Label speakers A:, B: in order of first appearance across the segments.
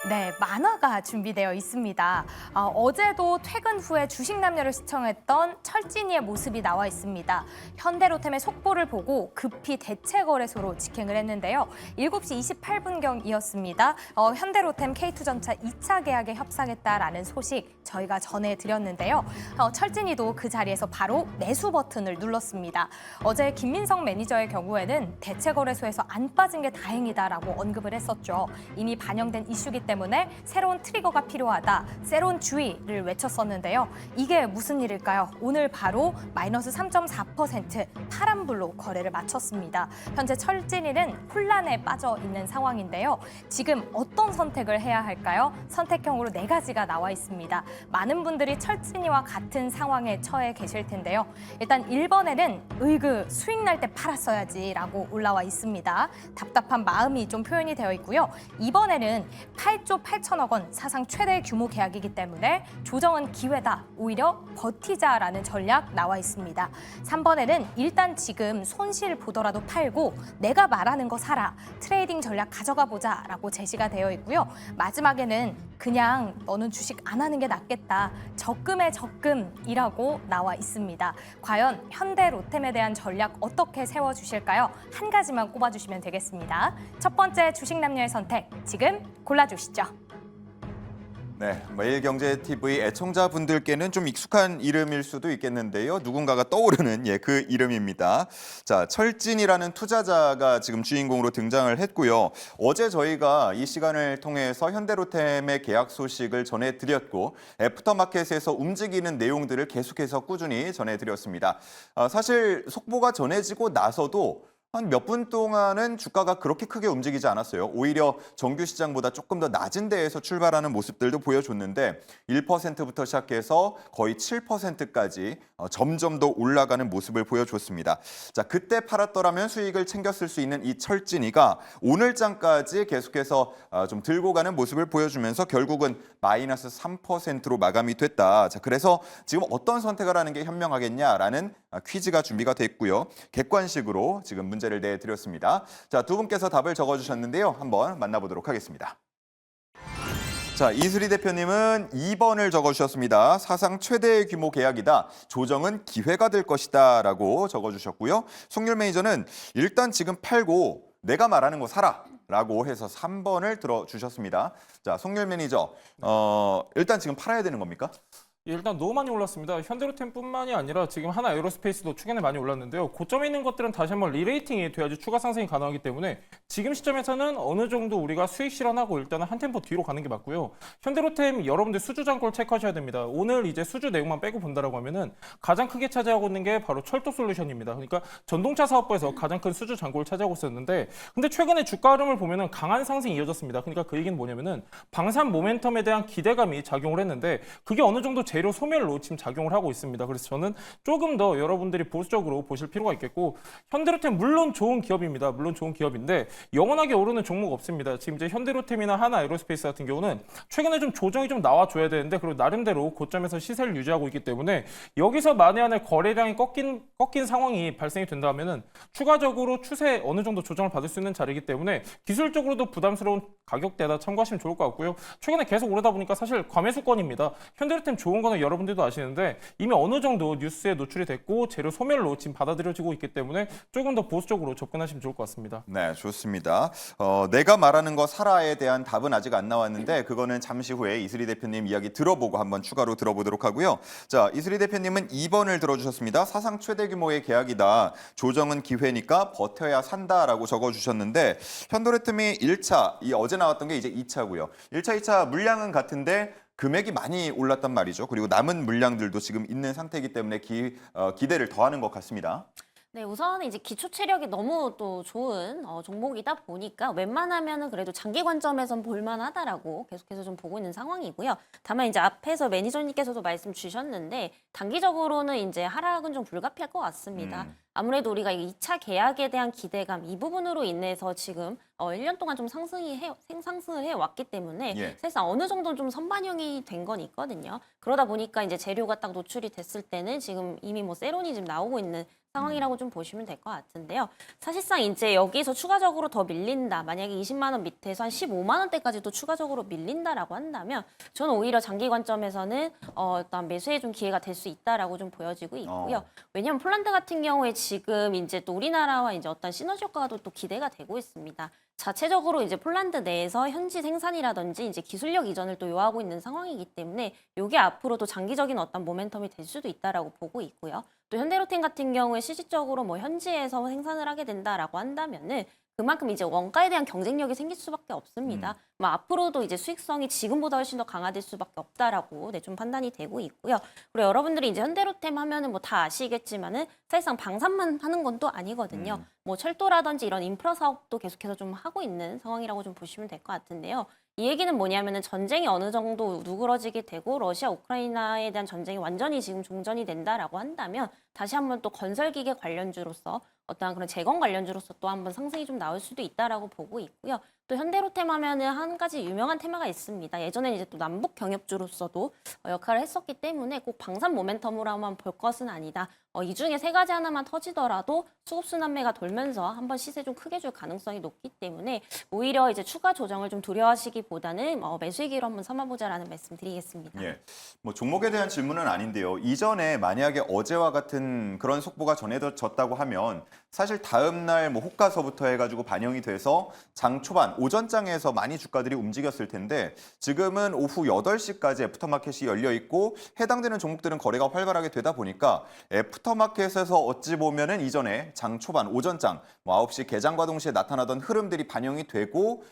A: 네, 만화가 준비되어 있습니다. 어제도 퇴근 후에 주식 남녀를 시청했던 철진이의 모습이 나와 있습니다. 현대로템의 속보를 보고 급히 대체 거래소로 직행을 했는데요. 7시 28분경이었습니다. 현대로템 K2전차 2차 계약에 협상했다라는 소식 저희가 전해드렸는데요. 철진이도 그 자리에서 바로 매수 버튼을 눌렀습니다. 어제 김민성 매니저의 경우에는 대체 거래소에서 안 빠진 게 다행이다라고 언급을 했었죠. 이미 반영된 이슈기 때문에 새로운 트리거가 필요하다, 새로운 주의를 외쳤었는데요. 이게 무슨 일일까요? 오늘 바로 마이너스 3.4% 파란불로 거래를 마쳤습니다. 현재 철진이는 혼란에 빠져 있는 상황인데요. 지금 어떤 선택을 해야 할까요? 선택형으로 4가지가 나와 있습니다. 많은 분들이 철진이와 같은 상황에 처해 계실 텐데요. 일단 1번에는 으이그 수익 날 때 팔았어야지라고 올라와 있습니다. 답답한 마음이 좀 표현이 되어 있고요. 2번에는 8조 8천억 원 사상 최대 규모 계약이기 때문에 조정은 기회다. 오히려 버티자라는 전략 나와 있습니다. 3번에는 일단 지금 손실 보더라도 팔고 내가 말하는 거 사라. 트레이딩 전략 가져가 보자라고 제시가 되어 있고요. 마지막에는 그냥 너는 주식 안 하는 게 낫겠다. 적금에 적금이라고 나와 있습니다. 과연 현대로템에 대한 전략 어떻게 세워주실까요? 한 가지만 꼽아주시면 되겠습니다. 첫 번째 주식 남녀의 선택, 지금 골라주시죠.
B: 네, 매일경제TV 애청자분들께는 좀 익숙한 이름일 수도 있겠는데요. 누군가가 떠오르는 그 이름입니다. 자, 철진이라는 투자자가 지금 주인공으로 등장을 했고요. 어제 저희가 이 시간을 통해서 현대로템의 계약 소식을 전해드렸고 애프터마켓에서 움직이는 내용들을 계속해서 꾸준히 전해드렸습니다. 사실 속보가 전해지고 나서도 한 몇 분 동안은 주가가 그렇게 크게 움직이지 않았어요. 오히려 정규 시장보다 조금 더 낮은 데에서 출발하는 모습들도 보여줬는데 1%부터 시작해서 거의 7%까지 점점 더 올라가는 모습을 보여줬습니다. 자, 그때 팔았더라면 수익을 챙겼을 수 있는 이 철진이가 오늘장까지 계속해서 좀 들고 가는 모습을 보여주면서 결국은 마이너스 3%로 마감이 됐다. 자, 그래서 지금 어떤 선택을 하는 게 현명하겠냐라는 퀴즈가 준비가 됐고요. 객관식으로 지금 문제를 내드렸습니다. 자, 두 분께서 답을 적어주셨는데요. 한번 만나보도록 하겠습니다. 자, 이수리 대표님은 2번을 적어주셨습니다. 사상 최대 규모 계약이다. 조정은 기회가 될 것이다. 라고 적어주셨고요. 송률 매니저는 일단 지금 팔고 내가 말하는 거 사라. 라고 해서 3번을 들어주셨습니다. 자, 송률 매니저, 일단 지금 팔아야 되는 겁니까?
C: 일단 너무 많이 올랐습니다. 현대로템뿐만이 아니라 지금 하나 에어로스페이스도 최근에 많이 올랐는데요. 고점에 있는 것들은 다시 한번 리레이팅이 돼야지 추가 상승이 가능하기 때문에 지금 시점에서는 어느 정도 우리가 수익 실현하고 일단은 한 템포 뒤로 가는 게 맞고요. 현대로템 여러분들 수주 잔고를 체크하셔야 됩니다. 오늘 이제 수주 내용만 빼고 본다라고 하면은 가장 크게 차지하고 있는 게 바로 철도 솔루션입니다. 그러니까 전동차 사업부에서 가장 큰 수주 잔고를 차지하고 있었는데 근데 최근에 주가 흐름을 보면은 강한 상승이 이어졌습니다. 그러니까 그 얘기는 뭐냐면은 방산 모멘텀에 대한 기대감이 작용을 했는데 그게 어느 정도 재료 소멸로 지금 작용을 하고 있습니다. 그래서 저는 조금 더 여러분들이 보수적으로 보실 필요가 있겠고 현대로템 물론 좋은 기업입니다. 물론 좋은 기업인데 영원하게 오르는 종목 없습니다. 지금 이제 현대로템이나 하나 에어로스페이스 같은 경우는 최근에 좀 조정이 좀 나와줘야 되는데 그리고 나름대로 고점에서 시세를 유지하고 있기 때문에 여기서 만에 하나 거래량이 꺾인 상황이 발생이 된다면은 추가적으로 추세 어느 정도 조정을 받을 수 있는 자리이기 때문에 기술적으로도 부담스러운 가격대다 참고하시면 좋을 것 같고요. 최근에 계속 오르다 보니까 사실 과매수권입니다. 현대로템 좋은 거는 여러분들도 아시는데 이미 어느 정도 뉴스에 노출이 됐고 재료 소멸로 지금 받아들여지고 있기 때문에 조금 더 보수적으로 접근하시면 좋을 것 같습니다.
B: 네, 좋습니다. 내가 말하는 거 사라에 대한 답은 아직 안 나왔는데 그거는 잠시 후에 이슬이 대표님 이야기 들어보고 한번 추가로 들어보도록 하고요. 자, 이슬이 대표님은 2번을 들어주셨습니다. 사상 최대 규모의 계약이다. 조정은 기회니까 버텨야 산다라고 적어주셨는데 현대로템이 1차, 이 어제 나왔던 게 이제 2차고요. 1차, 2차 물량은 같은데 금액이 많이 올랐단 말이죠. 그리고 남은 물량들도 지금 있는 상태이기 때문에 기대를 더하는 것 같습니다.
D: 네, 우선은 이제 기초 체력이 너무 또 좋은 종목이다 보니까 웬만하면은 그래도 장기 관점에선 볼만하다라고 계속해서 좀 보고 있는 상황이고요. 다만 이제 앞에서 매니저님께서도 말씀 주셨는데 단기적으로는 이제 하락은 좀 불가피할 것 같습니다. 아무래도 우리가 2차 계약에 대한 기대감 이 부분으로 인해서 지금 1년 동안 좀 상승을 해왔기 때문에 사실상 어느 정도는 좀 선반영이 된 건 있거든요. 그러다 보니까 이제 재료가 딱 노출이 됐을 때는 지금 이미 뭐 세론이 지금 나오고 있는 상황이라고 좀 보시면 될 것 같은데요. 사실상 이제 여기서 추가적으로 더 밀린다. 만약에 20만 원 밑에서 한 15만 원대까지도 추가적으로 밀린다라고 한다면 저는 오히려 장기 관점에서는 일단 매수에 좀 기회가 될 수 있다라고 좀 보여지고 있고요. 왜냐하면 폴란드 같은 경우에 지금 이제 또 우리나라와 이제 어떤 시너지 효과도 또 기대가 되고 있습니다. 자체적으로 이제 폴란드 내에서 현지 생산이라든지 이제 기술력 이전을 또 요하고 있는 상황이기 때문에 이게 앞으로도 장기적인 어떤 모멘텀이 될 수도 있다라고 보고 있고요. 또 현대로템 같은 경우에 실질적으로 뭐 현지에서 생산을 하게 된다라고 한다면은 그만큼 이제 원가에 대한 경쟁력이 생길 수밖에 없습니다. 뭐 앞으로도 이제 수익성이 지금보다 훨씬 더 강화될 수밖에 없다라고 좀 판단이 되고 있고요. 그리고 여러분들이 이제 현대로템 하면은 뭐 다 아시겠지만은 사실상 방산만 하는 건 또 아니거든요. 뭐 철도라든지 이런 인프라 사업도 계속해서 좀 하고 있는 상황이라고 좀 보시면 될 것 같은데요. 이 얘기는 뭐냐면은 전쟁이 어느 정도 누그러지게 되고 러시아 우크라이나에 대한 전쟁이 완전히 지금 종전이 된다라고 한다면 다시 한번 또 건설기계 관련주로서 어떠한 그런 재건 관련주로서 또 한번 상승이 좀 나올 수도 있다라고 보고 있고요. 또 현대로템 하면은 한 가지 유명한 테마가 있습니다. 예전에 이제 또 남북 경협주로서도 역할을 했었기 때문에 꼭 방산 모멘텀으로만 볼 것은 아니다. 이 중에 세 가지 하나만 터지더라도 수급순환매가 돌면서 한번 시세 좀 크게 줄 가능성이 높기 때문에 오히려 이제 추가 조정을 좀 두려워하시기보다는 매수기로 한번 삼아보자라는 말씀 드리겠습니다.
B: 예, 뭐 종목에 대한 질문은 아닌데요. 이전에 만약에 어제와 같은 그런 속보가 전해졌다고 하면 사실 다음 날 뭐 호가서부터 해가지고 반영이 돼서 장 초반 오전장에서 많이 주가들이 움직였을 텐데 지금은 오후 8시까지 애프터마켓이 열려 있고 해당되는 종목들은 거래가 활발하게 되다 보니까 애프터마켓에서 어찌 보면은 이전에 장 초반 오전장 뭐 9시 개장과 동시에 나타나던 흐름들이 반영이 되고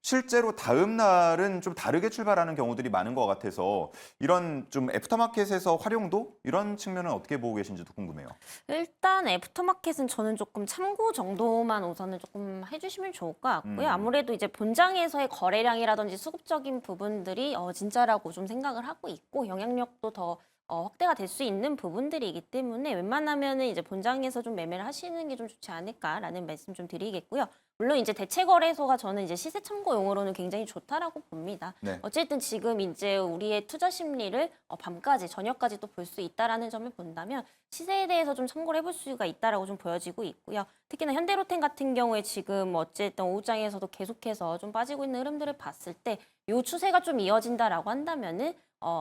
B: 실제로 다음 날은 좀 다르게 출발하는 경우들이 많은 것 같아서 이런 좀 애프터마켓에서 활용도 이런 측면은 어떻게 보고 계신지도 궁금해요.
D: 일단 애프터마켓은 저는 조금 참고 정도만 우선은 조금 해주시면 좋을 것 같고요. 아무래도 이제 본장에서의 거래량이라든지 수급적인 부분들이 진짜라고 좀 생각을 하고 있고 영향력도 더 확대가 될 수 있는 부분들이기 때문에 웬만하면은 이제 본장에서 좀 매매를 하시는 게 좀 좋지 않을까라는 말씀 좀 드리겠고요. 물론 이제 대체 거래소가 저는 이제 시세 참고용으로는 굉장히 좋다라고 봅니다.
B: 네.
D: 어쨌든 지금 이제 우리의 투자 심리를 밤까지 저녁까지 또 볼 수 있다라는 점을 본다면 시세에 대해서 좀 참고를 해볼 수가 있다라고 좀 보여지고 있고요. 특히나 현대로템 같은 경우에 지금 어쨌든 오후장에서도 계속해서 좀 빠지고 있는 흐름들을 봤을 때 이 추세가 좀 이어진다라고 한다면은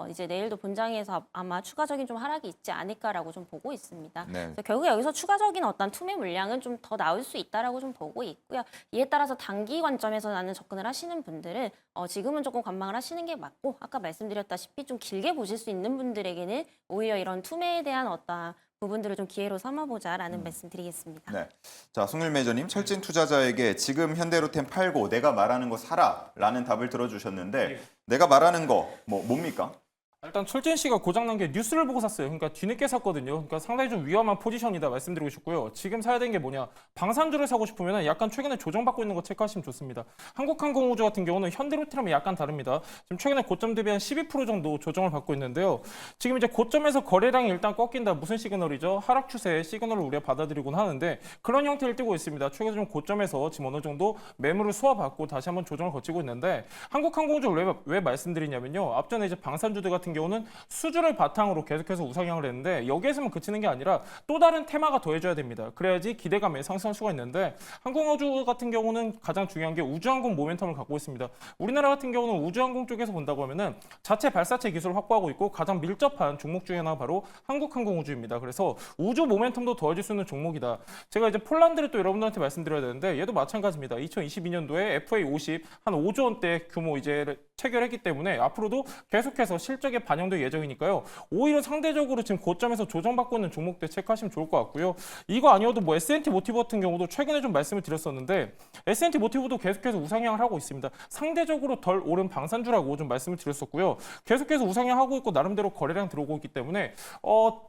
D: 이제 내일도 본장에서 아마 추가적인 좀 하락이 있지 않을까라고 좀 보고 있습니다.
B: 네.
D: 그래서 결국 여기서 추가적인 어떤 투매 물량은 좀 더 나올 수 있다라고 좀 보고 있고요. 이에 따라서 단기 관점에서 나는 접근을 하시는 분들은 지금은 조금 관망을 하시는 게 맞고 아까 말씀드렸다시피 좀 길게 보실 수 있는 분들에게는 오히려 이런 투매에 대한 어떤 부분들을 좀 기회로 삼아보자라는 말씀 드리겠습니다.
B: 네. 자, 송일 매저님, 철진 투자자에게 지금 현대로템 팔고 내가 말하는 거 사라라는 답을 들어주셨는데 내가 말하는 거 뭡니까?
C: 일단 철진 씨가 고장난 게 뉴스를 보고 샀어요. 그러니까 뒤늦게 샀거든요. 그러니까 상당히 좀 위험한 포지션이다 말씀드리고 싶고요. 지금 사야 되는 게 뭐냐? 방산주를 사고 싶으면 약간 최근에 조정받고 있는 거 체크하시면 좋습니다. 한국항공우주 같은 경우는 현대로템이랑 약간 다릅니다. 지금 최근에 고점 대비 한 12% 정도 조정을 받고 있는데요. 지금 이제 고점에서 거래량이 일단 꺾인다. 무슨 시그널이죠? 하락 추세의 시그널을 우리가 받아들이곤 하는데 그런 형태를 띠고 있습니다. 최근에 좀 고점에서 지금 어느 정도 매물을 수합받고 다시 한번 조정을 거치고 있는데 한국항공우주를 왜 말씀드리냐면요. 앞전에 이제 방산주들 같은 경우는 수주를 바탕으로 계속해서 우상향을 했는데 여기에서만 그치는 게 아니라 또 다른 테마가 더해져야 됩니다. 그래야지 기대감에 상승할 수가 있는데 항공우주 같은 경우는 가장 중요한 게 우주항공 모멘텀을 갖고 있습니다. 우리나라 같은 경우는 우주항공 쪽에서 본다고 하면은 자체 발사체 기술을 확보하고 있고 가장 밀접한 종목 중에 하나가 바로 한국항공우주입니다. 그래서 우주 모멘텀도 더해질 수 있는 종목이다. 제가 이제 폴란드를 또 여러분들한테 말씀드려야 되는데 얘도 마찬가지입니다. 2022년도에 FA50 한 5조 원대 규모 이제 체결했기 때문에 앞으로도 계속해서 실적에 반영될 예정이니까요. 오히려 상대적으로 지금 고점에서 조정받고 있는 종목들 체크하시면 좋을 것 같고요. 이거 아니어도 뭐 S&T 모티브 같은 경우도 최근에 좀 말씀을 드렸었는데 S&T 모티브도 계속해서 우상향을 하고 있습니다. 상대적으로 덜 오른 방산주라고 좀 말씀을 드렸었고요. 계속해서 우상향하고 있고 나름대로 거래량 들어오고 있기 때문에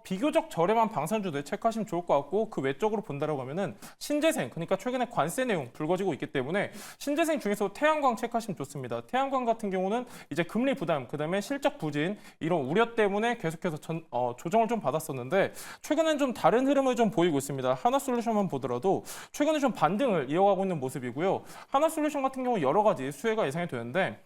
C: 비교적 저렴한 방산주들 체크하시면 좋을 것 같고 그 외적으로 본다라고 하면은 신재생 그러니까 최근에 관세 내용 불거지고 있기 때문에 신재생 중에서 태양광 체크하시면 좋습니다. 태양광 같은 경우는 이제 금리 부담 그다음에 실적 부진 이런 우려 때문에 계속해서 조정을 좀 받았었는데 최근엔 좀 다른 흐름을 좀 보이고 있습니다. 하나솔루션만 보더라도 최근에 좀 반등을 이어가고 있는 모습이고요. 하나솔루션 같은 경우 여러 가지 수혜가 예상이 되는데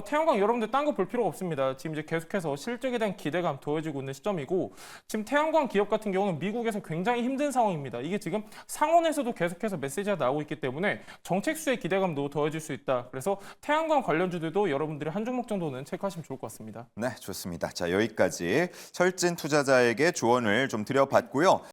C: 태양광 여러분들 딴 거 볼 필요가 없습니다. 지금 이제 계속해서 실적에 대한 기대감 더해지고 있는 시점이고 지금 태양광 기업 같은 경우는 미국에서 굉장히 힘든 상황입니다. 이게 지금 상원에서도 계속해서 메시지가 나오고 있기 때문에 정책 수의 기대감도 더해질 수 있다. 그래서 태양광 관련주들도 여러분들이 한 종목 정도는 체크하시면 좋을 것 같습니다.
B: 네, 좋습니다. 자, 여기까지 철진 투자자에게 조언을 좀 드려봤고요.